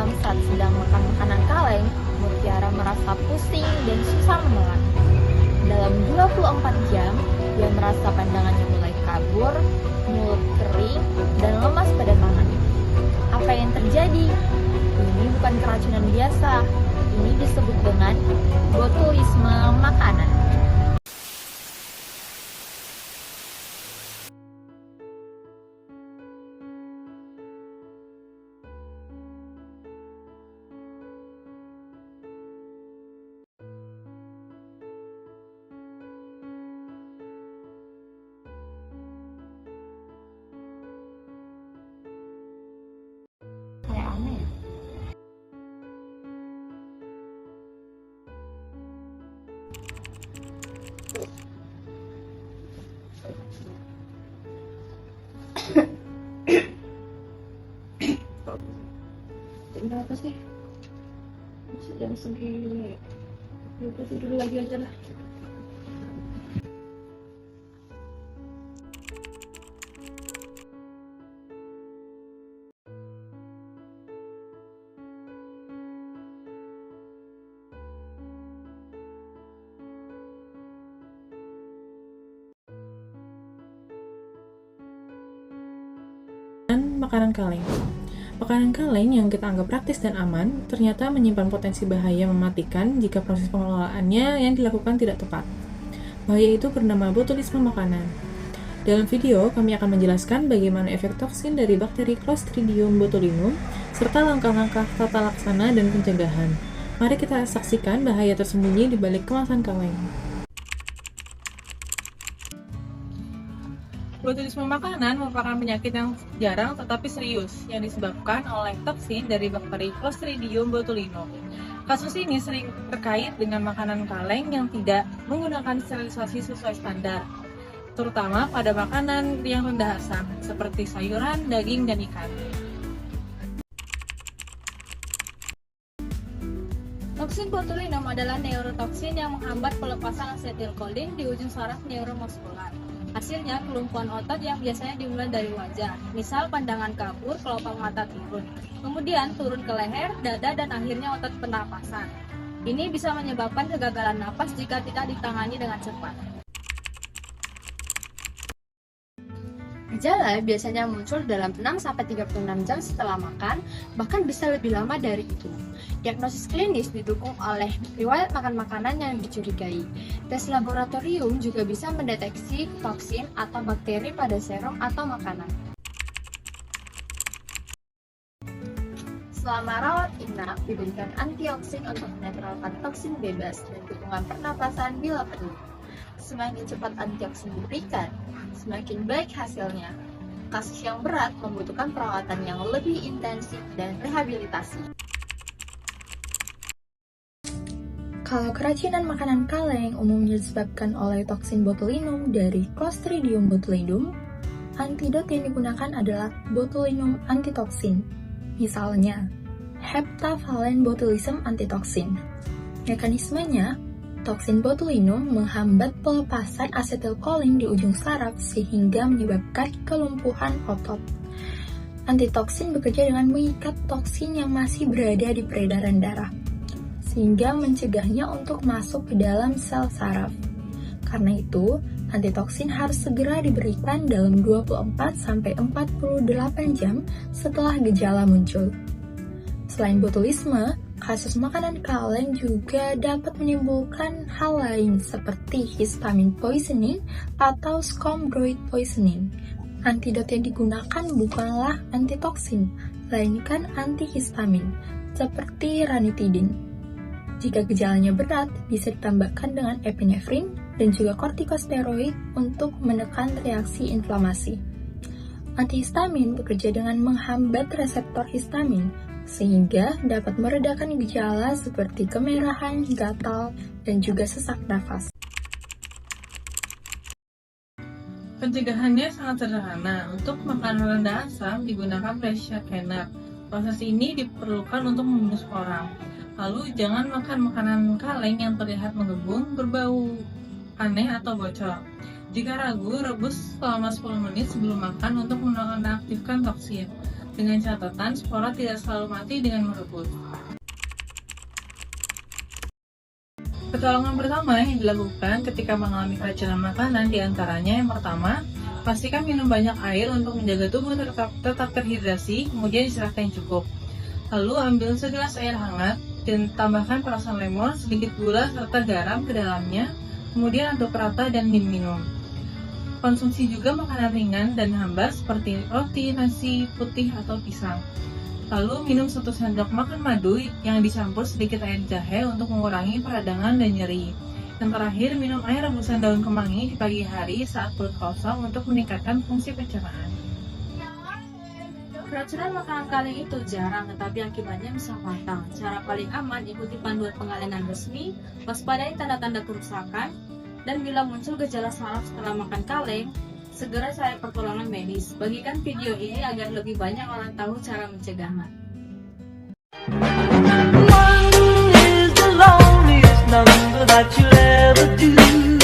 malam saat sedang makan makanan kaleng, Mutiara merasa pusing dan susah menelan. Dalam 24 jam, dia merasa pandangannya mulai kabur, mulut kering, dan lemas pada tangan. Apa yang terjadi? Ini bukan keracunan biasa. Ini disebut dengan botulisme makanan. Kayak aneh ya? Berapa sih? Masih jam segini. Udah tidur lagi aja lah. Makanan kaleng. Makanan kaleng yang kita anggap praktis dan aman ternyata menyimpan potensi bahaya mematikan jika proses pengelolaannya yang dilakukan tidak tepat. Bahaya itu bernama botulisme makanan. Dalam video, kami akan menjelaskan bagaimana efek toksin dari bakteri Clostridium botulinum serta langkah-langkah tata laksana dan pencegahan. Mari kita saksikan bahaya tersembunyi di balik kemasan kaleng. Botulisme makanan merupakan penyakit yang jarang tetapi serius yang disebabkan oleh toksin dari bakteri Clostridium botulinum. Kasus ini sering terkait dengan makanan kaleng yang tidak menggunakan sterilisasi sesuai standar, terutama pada makanan yang rendah asam seperti sayuran, daging, dan ikan. Toksin botulinum adalah neurotoksin yang menghambat pelepasan asetilkolin di ujung saraf neuromuskular. Hasilnya kelumpuhan otot yang biasanya dimulai dari wajah, misal pandangan kabur, kelopak mata turun, kemudian turun ke leher, dada, dan akhirnya otot pernapasan. Ini bisa menyebabkan kegagalan napas jika tidak ditangani dengan cepat. Gejala biasanya muncul dalam 6-36 jam setelah makan, bahkan bisa lebih lama dari itu. Diagnosis klinis didukung oleh riwayat makan makanan yang dicurigai. Tes laboratorium juga bisa mendeteksi toksin atau bakteri pada serum atau makanan. Selama rawat inap, diberikan antioksin untuk menetralkan toksin bebas dan dukungan pernapasan bila perlu. Semakin cepat antioksin diberikan, semakin baik hasilnya. Kasus yang berat membutuhkan perawatan yang lebih intensif dan rehabilitasi. Kalau keracunan makanan kaleng umumnya disebabkan oleh toksin botulinum dari Clostridium botulinum, antidot yang digunakan adalah botulinum antitoksin. Misalnya, heptavalent botulism antitoksin. Mekanismenya, toksin botulinum menghambat pelepasan asetilkolin di ujung saraf sehingga menyebabkan kelumpuhan otot. Antitoksin bekerja dengan mengikat toksin yang masih berada di peredaran darah, sehingga mencegahnya untuk masuk ke dalam sel saraf. Karena itu, antitoksin harus segera diberikan dalam 24-48 jam setelah gejala muncul. Selain botulisme, kasus makanan kaleng juga dapat menimbulkan hal lain seperti histamine poisoning atau scombroid poisoning. Antidot yang digunakan bukanlah antitoksin, melainkan antihistamin, seperti ranitidin. Jika gejalanya berat, bisa ditambahkan dengan epinefrin dan juga kortikosteroid untuk menekan reaksi inflamasi. Antihistamin bekerja dengan menghambat reseptor histamin, sehingga dapat meredakan gejala seperti kemerahan, gatal, dan juga sesak nafas. Pencegahannya sangat sederhana. Untuk makanan rendah asam digunakan pressure canner. Proses ini diperlukan untuk membunuh spora. Lalu jangan makan makanan kaleng yang terlihat mengembung, berbau aneh atau bocor. Jika ragu, rebus selama 10 menit sebelum makan untuk menonaktifkan toksin. dengan catatan spora tidak selalu mati dengan merebus. Pertolongan pertama yang dilakukan ketika mengalami keracunan makanan diantaranya yang pertama, pastikan minum banyak air untuk menjaga tubuh tetap terhidrasi, kemudian istirahat yang cukup. Lalu ambil segelas air hangat dan tambahkan perasan lemon, sedikit gula, serta garam ke dalamnya, kemudian aduk rata dan diminum. Konsumsi juga makanan ringan dan hambar seperti roti, nasi putih, atau pisang. Lalu minum 1 sendok makan madu yang dicampur sedikit air jahe untuk mengurangi peradangan dan nyeri. Yang terakhir, minum air rebusan daun kemangi di pagi hari saat perut kosong untuk meningkatkan fungsi pencernaan. Keracunan makanan kaleng itu jarang, tetapi akibatnya bisa fatal. Cara paling aman, ikuti panduan pengalihan resmi, waspadai tanda-tanda kerusakan, dan bila muncul gejala saraf setelah makan kaleng, segera cari pertolongan medis. Bagikan video ini agar lebih banyak orang tahu cara mencegahnya. One is the loneliest number that you'll ever do.